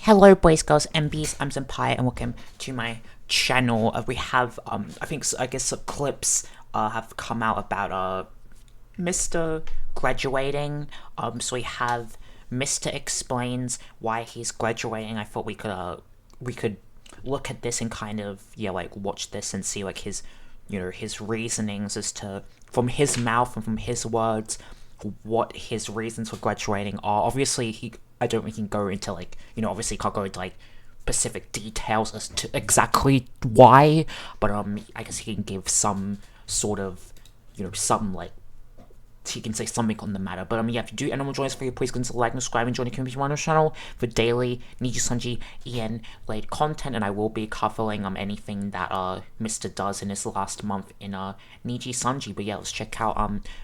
Hello, boys, girls, MBs. I'm Senpai, and welcome to my channel. We have, I guess some clips have come out about Mysta graduating. So we have Mysta explains why he's graduating. I thought we could look at this and kind of like watch this and see like his reasonings as to, from his mouth and from his words, what his reasons for graduating are. Obviously, I don't think he can go into obviously can't go into specific details as to exactly why, but I guess he can give some sort of he can say something on the matter. But if you do anyone join us for you, please consider like and subscribe and join the community on our channel for daily NIJISANJI related content, and I will be covering anything that Mysta does in his last month in NIJISANJI. But yeah, let's check out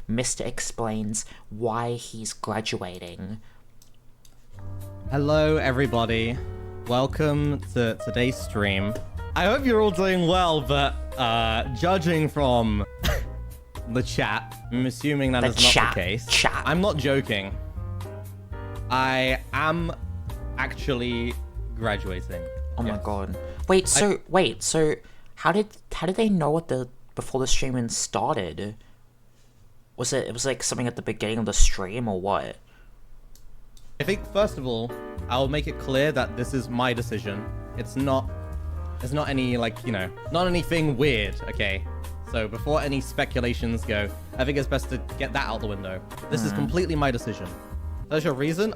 Mysta explains why he's graduating. Hello everybody, welcome to today's stream. I hope you're all doing well, but judging from the chat, I'm assuming that is not the case. I'm not joking. I am actually graduating. Oh my god. Wait, so how did they know what before the streaming started? Was it like something at the beginning of the stream or what? I think first of all, I'll make it clear that this is my decision. It's not any not anything weird, okay? So before any speculations go, I think it's best to get that out the window. This is completely my decision. That's your reason?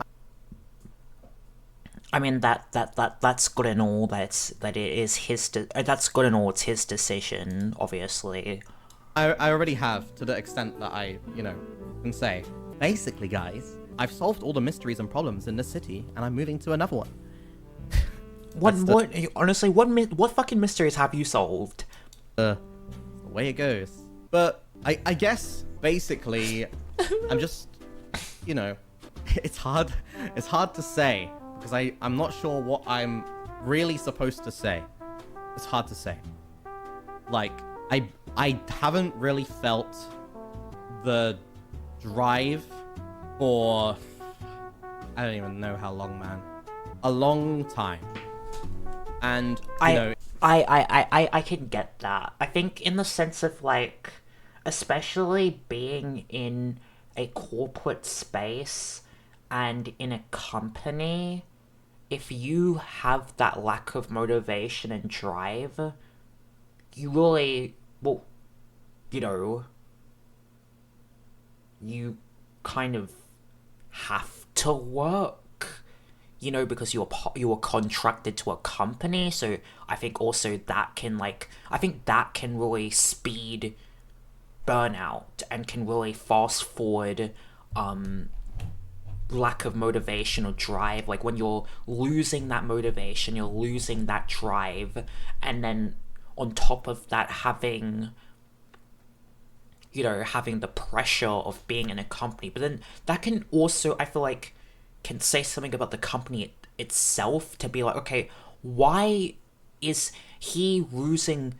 I mean that's good and all. That's good and all. It's his decision, obviously. I already have, to the extent that I can say. Basically, guys, I've solved all the mysteries and problems in this city, and I'm moving to another one. Honestly, what fucking mysteries have you solved? The way it goes. But I guess basically I'm just it's hard to say because I'm not sure what I'm really supposed to say. It's hard to say. Like I haven't really felt the drive for I don't even know how long, man. A long time. And I can get that. I think in the sense of especially being in a corporate space and in a company, if you have that lack of motivation and drive, you really, you kind of have to work. Because you were contracted to a company, so I think also that can really speed burnout and can really fast forward lack of motivation or drive. Like when you're losing that motivation, you're losing that drive, and then on top of that having the pressure of being in a company. But then that can also, I feel like, can say something about the company itself, to be like, okay, why is he losing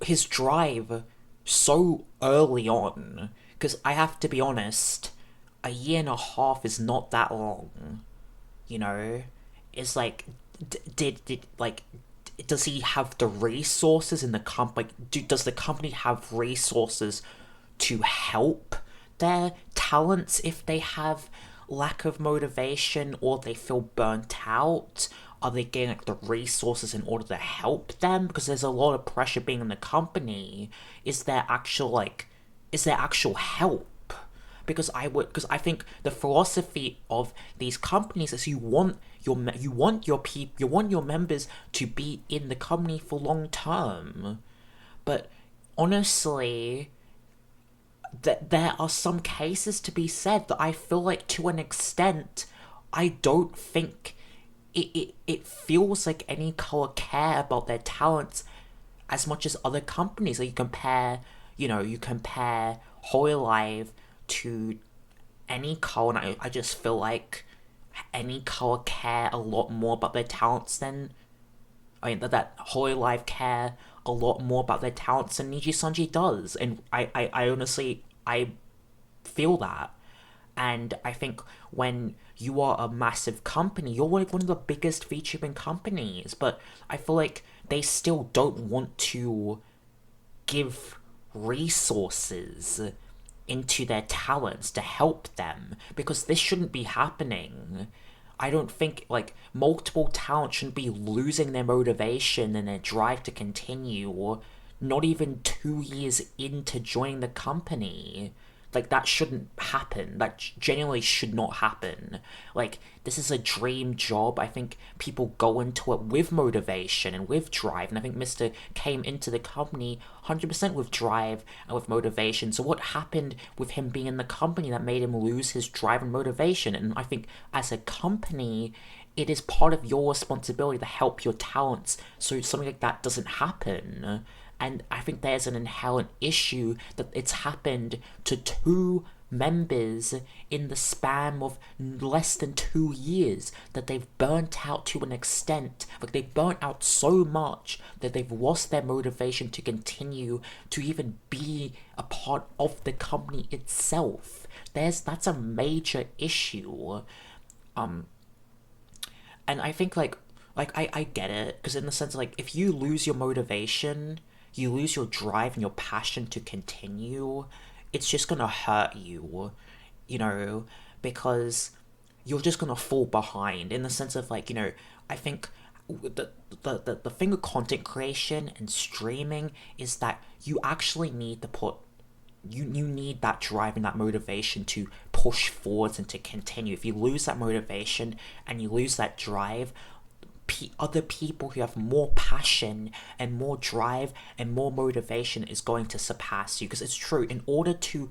his drive so early on? Because I have to be honest, a year and a half is not that long. It's like, does he have the resources in the company? Does the company have resources to help their talents if they have lack of motivation or they feel burnt out? Are they getting the resources in order to help them? Because there's a lot of pressure being in the company. Is there actual help? Because I think the philosophy of these companies is you want your members to be in the company for long term. But honestly, there are some cases to be said that I feel like, to an extent, I don't think it feels like any color care about their talents as much as other companies. Like you compare Holy Live to any color, and I just feel like any color care a lot more about their talents than that Holy Live care a lot more about their talents than NIJISANJI does, and I honestly feel that. And I think when you are a massive company, you're like one of the biggest VTubing companies, but I feel like they still don't want to give resources into their talents to help them, because this shouldn't be happening. I don't think like multiple talents shouldn't be losing their motivation and their drive to continue, or not even 2 years into joining the company. Like, that shouldn't happen. That genuinely should not happen. Like, this is a dream job. I think people go into it with motivation and with drive. And I think Mysta came into the company 100% with drive and with motivation. So what happened with him being in the company that made him lose his drive and motivation? And I think as a company, it is part of your responsibility to help your talents so something like that doesn't happen. And I think there's an inherent issue that it's happened to 2 members in the span of less than 2 years, that they've burnt out to an extent, like they've burnt out so much that they've lost their motivation to continue to even be a part of the company itself. That's a major issue. And I think like I get it, because in the sense like if you lose your motivation, you lose your drive and your passion to continue, it's just gonna hurt you, you know, because you're just gonna fall behind in the sense of like, you know, I think the thing with content creation and streaming is that you actually need to put you need that drive and that motivation to push forwards and to continue. If you lose that motivation and you lose that drive, other people who have more passion and more drive and more motivation is going to surpass you. Because it's true, in order to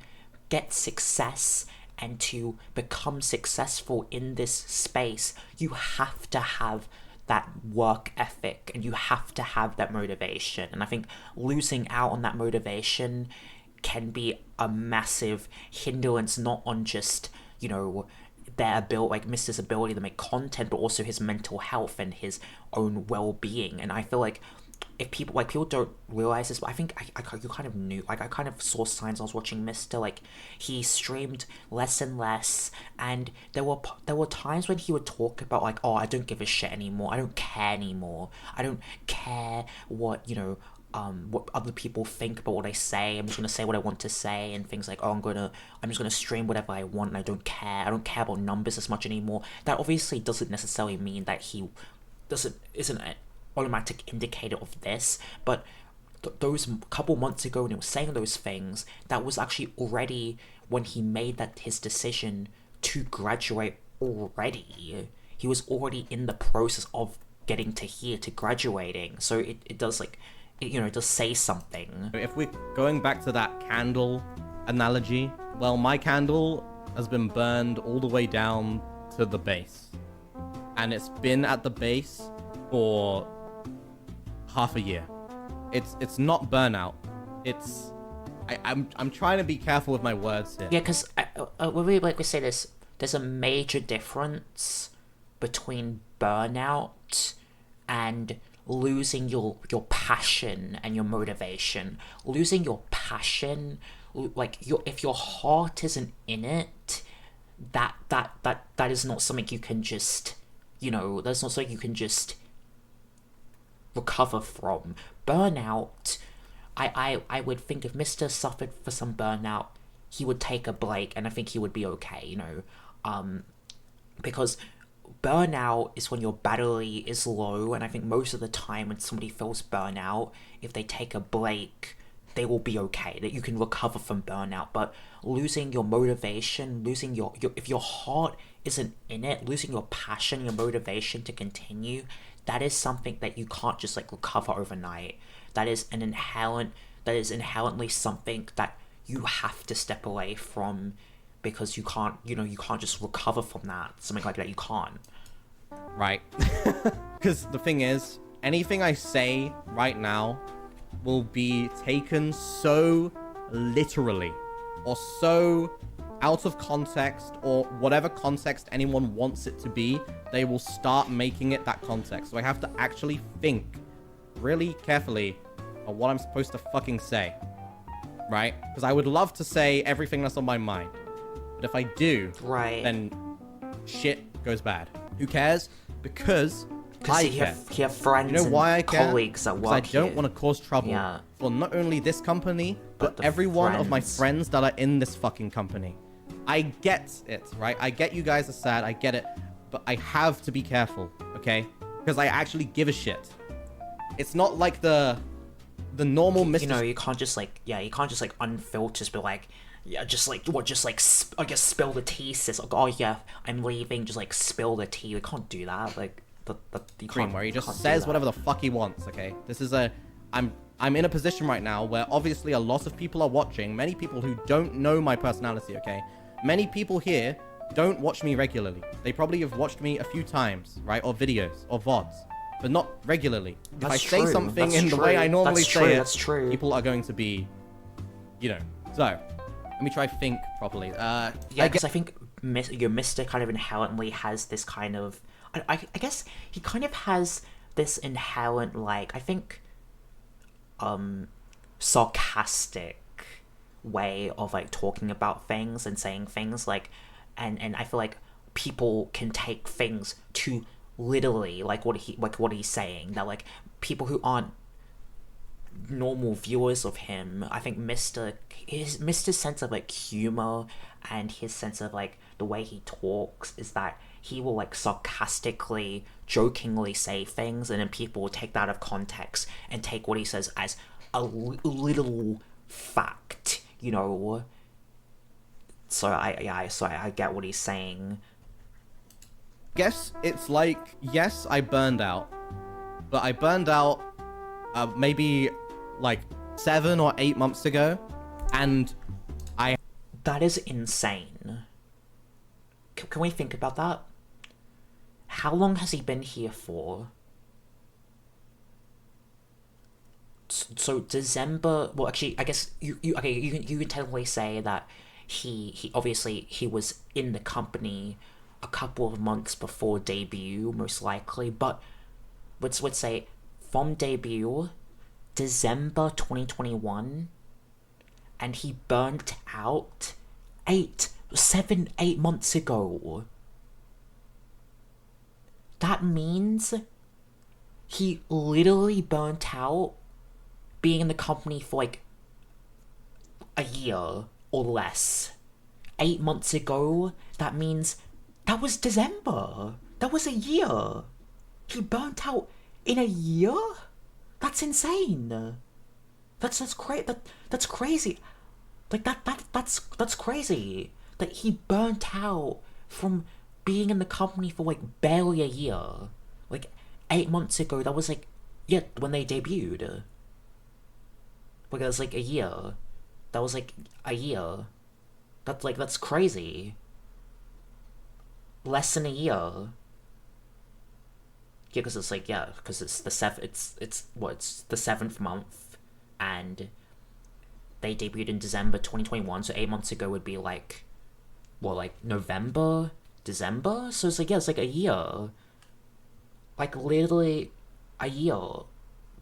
get success and to become successful in this space, you have to have that work ethic and you have to have that motivation. And I think losing out on that motivation can be a massive hindrance, not on just, you know, their ability, like Mysta's ability to make content, but also his mental health and his own well-being. And I feel like if people don't realize this, but I think you kind of knew, like I kind of saw signs. I was watching Mysta, like he streamed less and less, and there were times when he would talk about like, oh, I don't give a shit anymore, I don't care anymore, I don't care what, you know, what other people think about what I say. I'm just gonna say what I want to say, and things like, oh, I'm just gonna stream whatever I want, and I don't care about numbers as much anymore. That obviously doesn't necessarily mean that he isn't an automatic indicator of this, but those couple months ago when he was saying those things, that was actually already when he made that his decision to graduate already. He was already in the process of getting to here, to graduating. So it does like, you know, to say something. If we're going back to that candle analogy, well, my candle has been burned all the way down to the base. And it's been at the base for half a year. It's not burnout. I'm trying to be careful with my words here. Yeah, because when we like we say this, there's a major difference between burnout and losing your passion and your motivation. Losing your passion, like if your heart isn't in it, that is not something you can just, you know, that's not something you can just recover from. Burnout, I would think if Mysta suffered for some burnout, he would take a break and I think he would be okay, you know, because burnout is when your battery is low, and I think most of the time when somebody feels burnout, if they take a break, they will be okay, that you can recover from burnout. But losing your motivation, losing your if your heart isn't in it, losing your passion, your motivation to continue, that is something that you can't just like recover overnight. That is inherently something that you have to step away from, because you can't just recover from that. Something like that, you can't. Right. Because the thing is, anything I say right now will be taken so literally, or so out of context, or whatever context anyone wants it to be, they will start making it that context. So I have to actually think really carefully on what I'm supposed to fucking say. Right? Because I would love to say everything that's on my mind. But if I do, Right. then shit goes bad. Who cares? Because I care. You have friends You know why I and care? colleagues that Because work I don't here. want to cause trouble for not only this company, but the every one of my friends. friends that are in this fucking company. I get it, right? I get you guys are sad, I get it. But I have to be careful, okay? Because I actually give a shit. It's not like the normal Mr. You know, you can't just like, you can't just like unfiltered just be like, I guess spill the tea, sis. Like, oh yeah, I'm leaving, just like spill the tea. You can't do that. Like, you can't, where he just can't do says that. whatever the fuck he wants, okay? This is I'm in a position right now where obviously a lot of people are watching, many people who don't know my personality, okay? Many people here don't watch me regularly. They probably have watched me a few times, right? Or videos, or VODs, but not regularly. If I say something in the way I normally say it, people are going to be, you know. So, let me try think properly. Yeah, because I think your Mysta kind of inherently has this kind of... I guess he kind of has this inherent, like, I think, sarcastic way of, like, talking about things and saying things, like, and I feel like people can take things too literally, like what he's saying, that, like, people who aren't normal viewers of him, I think Mysta's sense of like humor and his sense of like the way he talks is that he will like sarcastically, jokingly say things, and then people will take that out of context and take what he says as a little fact, you know. So I get what he's saying. Guess it's like, yes, I burned out, but I burned out maybe like 7 or 8 months ago, and That is insane. Can we think about that? How long has he been here for? So December. Well, actually, I guess you can technically say that he obviously he was in the company a couple of months before debut, most likely. But let's say from debut, December 2021, and he burnt out 8 months ago. That means he literally burnt out being in the company for like a year or less. 8 months ago, that means that was December. That was a year. He burnt out in a year? That's insane. That's great. That's crazy. Like that's crazy. That he burnt out from being in the company for like barely a year. Like 8 months ago, that was like when they debuted. Like that was like a year. That was like a year. That's crazy. Less than a year. Yeah, because it's like because it's the it's the 7th month, and they debuted in December 2021. So 8 months ago would be like, like November, December. So it's like it's like a year. Like literally, a year,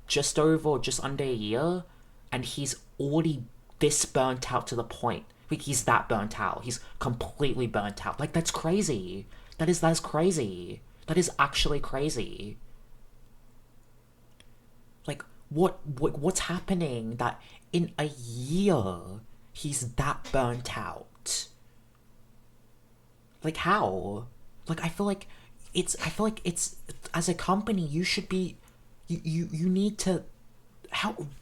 just under a year, and he's already this burnt out to the point. Like he's that burnt out. He's completely burnt out. Like that's crazy. That's crazy. That is actually crazy. Like, what's happening that in a year he's that burnt out? Like, how? Like, I feel like it's as a company you should be, you need to,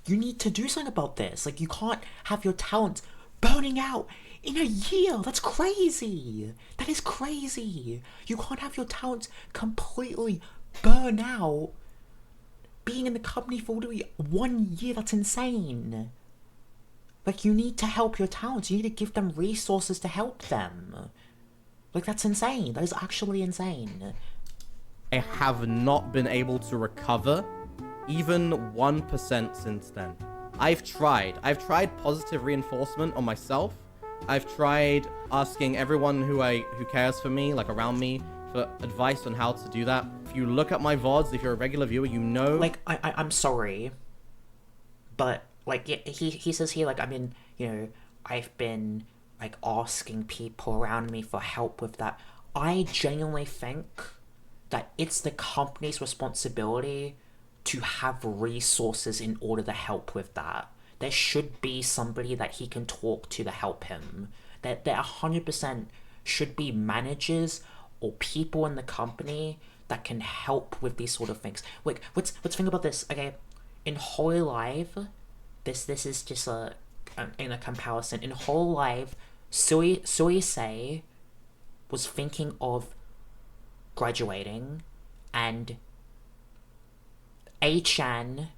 you need to do something about this. Like, you can't have your talent burning out in a year. That's crazy. That is crazy. You can't have your talent completely burn out being in the company for literally 1 year. That's insane. Like, you need to help your talents. You need to give them resources to help them. Like, that's insane. That is actually insane. I have not been able to recover even 1% since then. I've tried positive reinforcement on myself. I've tried asking everyone who cares for me, like around me, for advice on how to do that. If you look at my VODs, if you're a regular viewer, you know. Like, I'm sorry, but like he says here, like, I mean, you know, I've been like asking people around me for help with that. I genuinely think that it's the company's responsibility to have resources in order to help with that. There should be somebody that he can talk to help him. There 100% should be managers or people in the company that can help with these sort of things. Like, let's think about this. Okay, in Holy Life, this is just in a comparison. In Holy Life, Suisei was thinking of graduating, and A-chan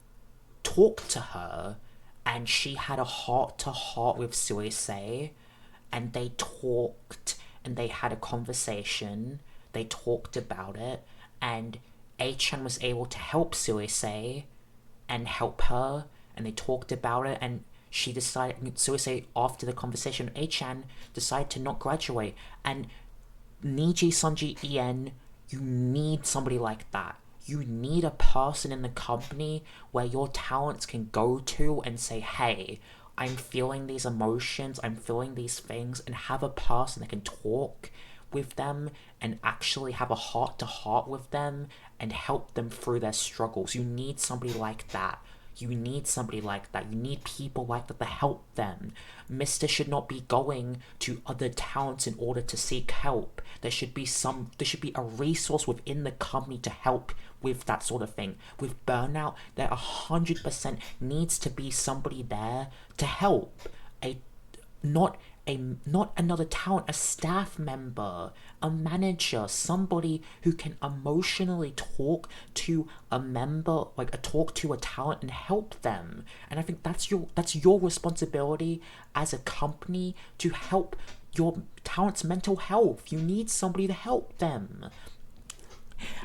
talked to her, and she had a heart-to-heart with Suisei, and they talked, and they had a conversation, they talked about it, and A-chan was able to help Suisei, and help her, and they talked about it, and she decided, Suisei, after the conversation, A-chan decided to not graduate, and NIJISANJI, you need somebody like that. You need a person in the company where your talents can go to and say, hey, I'm feeling these emotions, I'm feeling these things, and have a person that can talk with them and actually have a heart-to-heart with them and help them through their struggles. You need somebody like that. You need somebody like that. You need people like that to help them. Mysta should not be going to other talents in order to seek help. There should be a resource within the company to help with that sort of thing. With Burnout, there 100% needs to be somebody there to help. Not another talent, a staff member, a manager, somebody who can emotionally talk to a member, like talk to a talent and help them. And I think that's your responsibility as a company to help your talent's mental health. You need somebody to help them.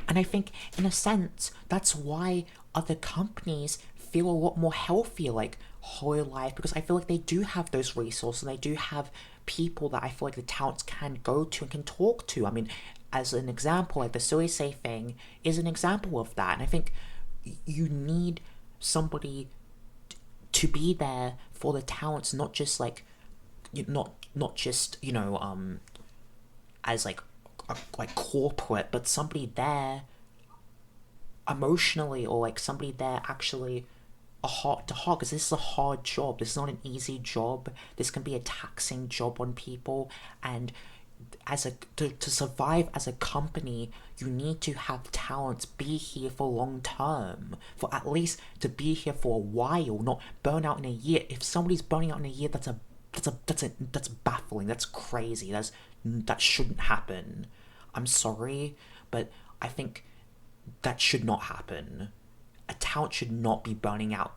And I think, in a sense, that's why other companies feel a lot more healthier, like Holy Life, because I feel like they do have those resources and they do have people that I feel like the talents can go to and can talk to. I mean, as an example, like the Suisei thing is an example of that. And I think you need somebody to be there for the talents, not just like, not just, as like corporate, but somebody there emotionally, or like somebody there actually a heart to heart, because this is a hard job. This is not an easy job. This can be a taxing job on people, and to survive as a company, you need to have talents be here for long term, for at least to be here for a while, not burn out in a year. If somebody's burning out in a year, that's baffling. That's crazy. That shouldn't happen. I'm sorry, but I think that should not happen. A talent should not be burning out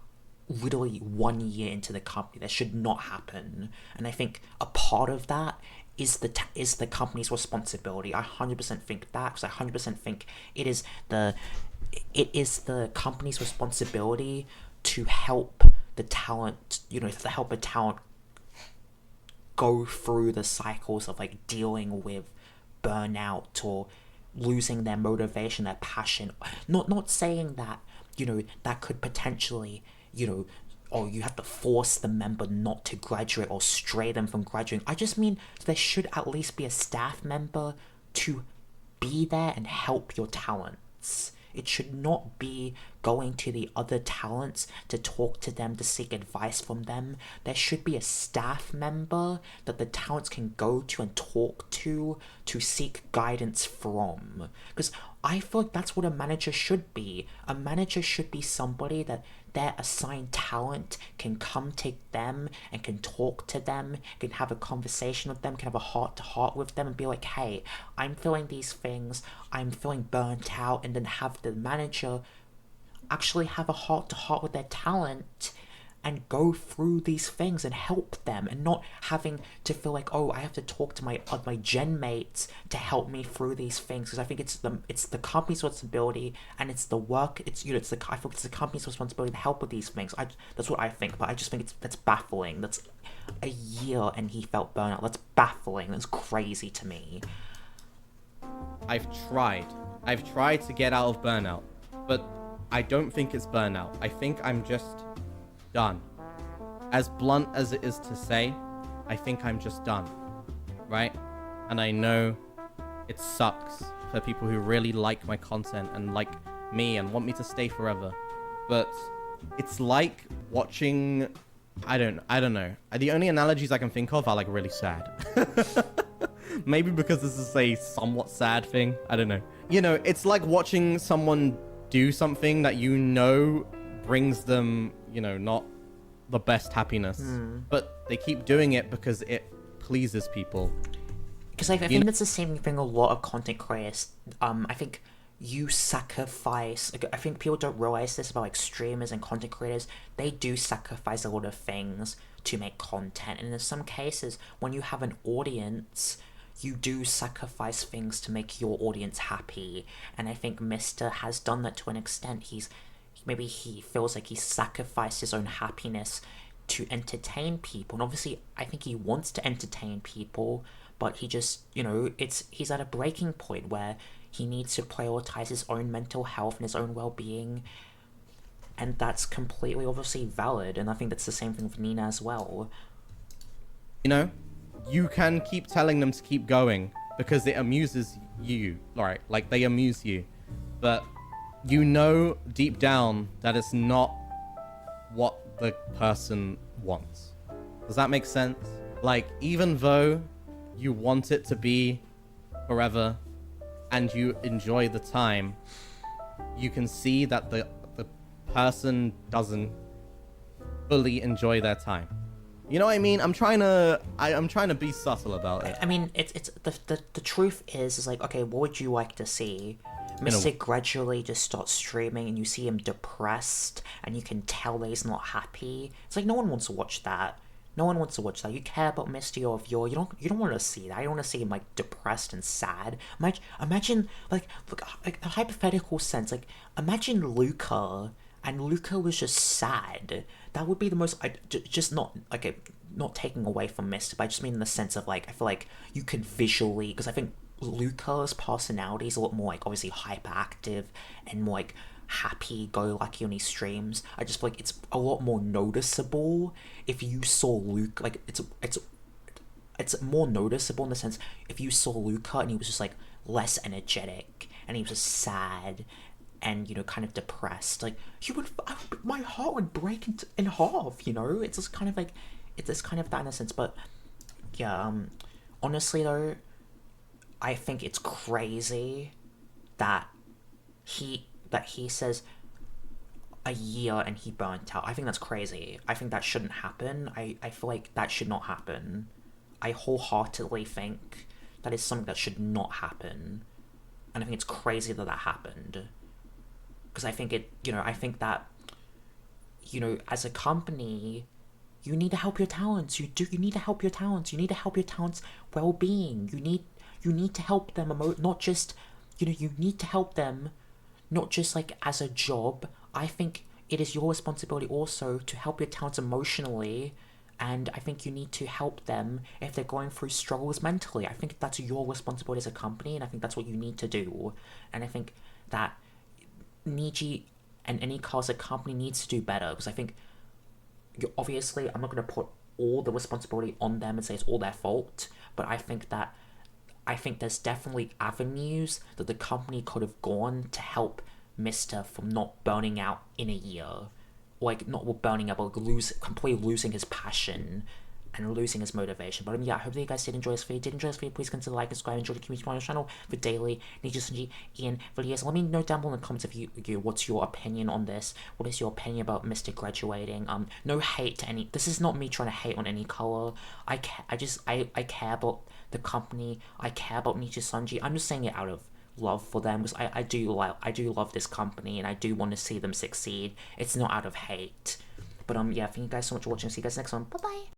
literally 1 year into the company. That should not happen. And I think a part of that is the company's responsibility. I 100% think that, because I 100% think it is the company's responsibility to help the talent, to help a talent go through the cycles of like dealing with burnout or losing their motivation, their passion. Not saying that, that could potentially, or you have to force the member not to graduate or stray them from graduating. I just mean there should at least be a staff member to be there and help your talents. It should not be going to the other talents to talk to them, to seek advice from them. There should be a staff member that the talents can go to and talk to seek guidance from. Because I feel like that's what a manager should be. A manager should be somebody that their assigned talent can come to them and can talk to them, can have a conversation with them, can have a heart-to-heart with them and be like, hey, I'm feeling these things, I'm feeling burnt out, and then have the manager actually have a heart-to-heart with their talent and go through these things and help them, and not having to feel like, oh, I have to talk to my gen mates to help me through these things. Because I think it's the company's responsibility, and it's the work. I feel it's the company's responsibility to help with these things. That's what I think, but I just think that's baffling. That's a year and he felt burnout. That's baffling. That's crazy to me. I've tried to get out of burnout, but I don't think it's burnout. I think I'm just done. As blunt as it is to say, I think I'm just done, right? And I know it sucks for people who really like my content and like me and want me to stay forever. But it's like watching, I don't know. The only analogies I can think of are like really sad. Maybe because this is a somewhat sad thing. I don't know. You know, it's like watching someone do something that you know brings them, you know, not the best happiness. But they keep doing it because it pleases people. Because I think that's the same thing a lot of content creators, I think you sacrifice, like, I think people don't realize this about like streamers and content creators, they do sacrifice a lot of things to make content, and in some cases, when you have an audience, you do sacrifice things to make your audience happy, and I think Mysta has done that to an extent. Maybe he feels like he sacrificed his own happiness to entertain people, and obviously I think he wants to entertain people, but he just, you know, he's at a breaking point where he needs to prioritize his own mental health and his own well-being, and that's completely obviously valid, and I think that's the same thing for Nina as well. You know, you can keep telling them to keep going because it amuses you, right? Like, they amuse you, but you know deep down that it's not what the person wants. Does that make sense? Like, even though you want it to be forever and you enjoy the time, you can see that the person doesn't fully enjoy their time. You know what I mean? I'm trying to be subtle about it. I mean, it's the truth is like, okay, what would you like to see? Mr. gradually just starts streaming and you see him depressed and you can tell that he's not happy. It's like, no one wants to watch that. No one wants to watch that. You care about Misty or Vyor. You don't want to see that. You don't want to see him like depressed and sad. Imagine like a hypothetical sense. Like, imagine Luca, and Luca was just sad. That would be the most. Just not like not taking away from Misty, but I just mean in the sense of like, I feel like you could visually, because I think Luca's personality is a lot more like obviously hyperactive and more like happy-go-lucky on his streams. I just feel like it's a lot more noticeable if you saw Luke. Like, it's more noticeable in the sense if you saw Luca and he was just like less energetic and he was just sad and, you know, kind of depressed. Like, my heart would break in half. You know, it's just kind of like it's kind of that in a sense. But yeah, honestly though, I think it's crazy that he says a year and he burnt out. I think that's crazy. I think that shouldn't happen. I feel like that should not happen. I wholeheartedly think that is something that should not happen. And I think it's crazy that that happened. Because I think I think that, you know, as a company, you need to help your talents. You need to help your talents. You need to help your talents' well-being. You need to help them not just, you know, you need to help them not just like as a job. I think it is your responsibility also to help your talents emotionally, and I think you need to help them if they're going through struggles mentally. I think that's your responsibility as a company, and I think that's what you need to do. And I think that Niji and any as a company needs to do better, because I think obviously I'm not going to put all the responsibility on them and say it's all their fault, but I think there's definitely avenues that the company could have gone to help Mysta from not burning out in a year. Like, not burning out, but completely losing his passion and losing his motivation. But yeah, I hope that you guys did enjoy this video. Did enjoy this video, please consider like and subscribe, enjoy the community on the channel for daily NIJISANJI videos. Let me know down below in the comments if you what's your opinion on this. What is your opinion about Mysta graduating? No hate to any. This is not me trying to hate on any color. I care about the company. I care about NIJISANJI. I'm just saying it out of love for them, because I do love this company and I do want to see them succeed. It's not out of hate. But yeah, thank you guys so much for watching. See you guys next one. Bye bye.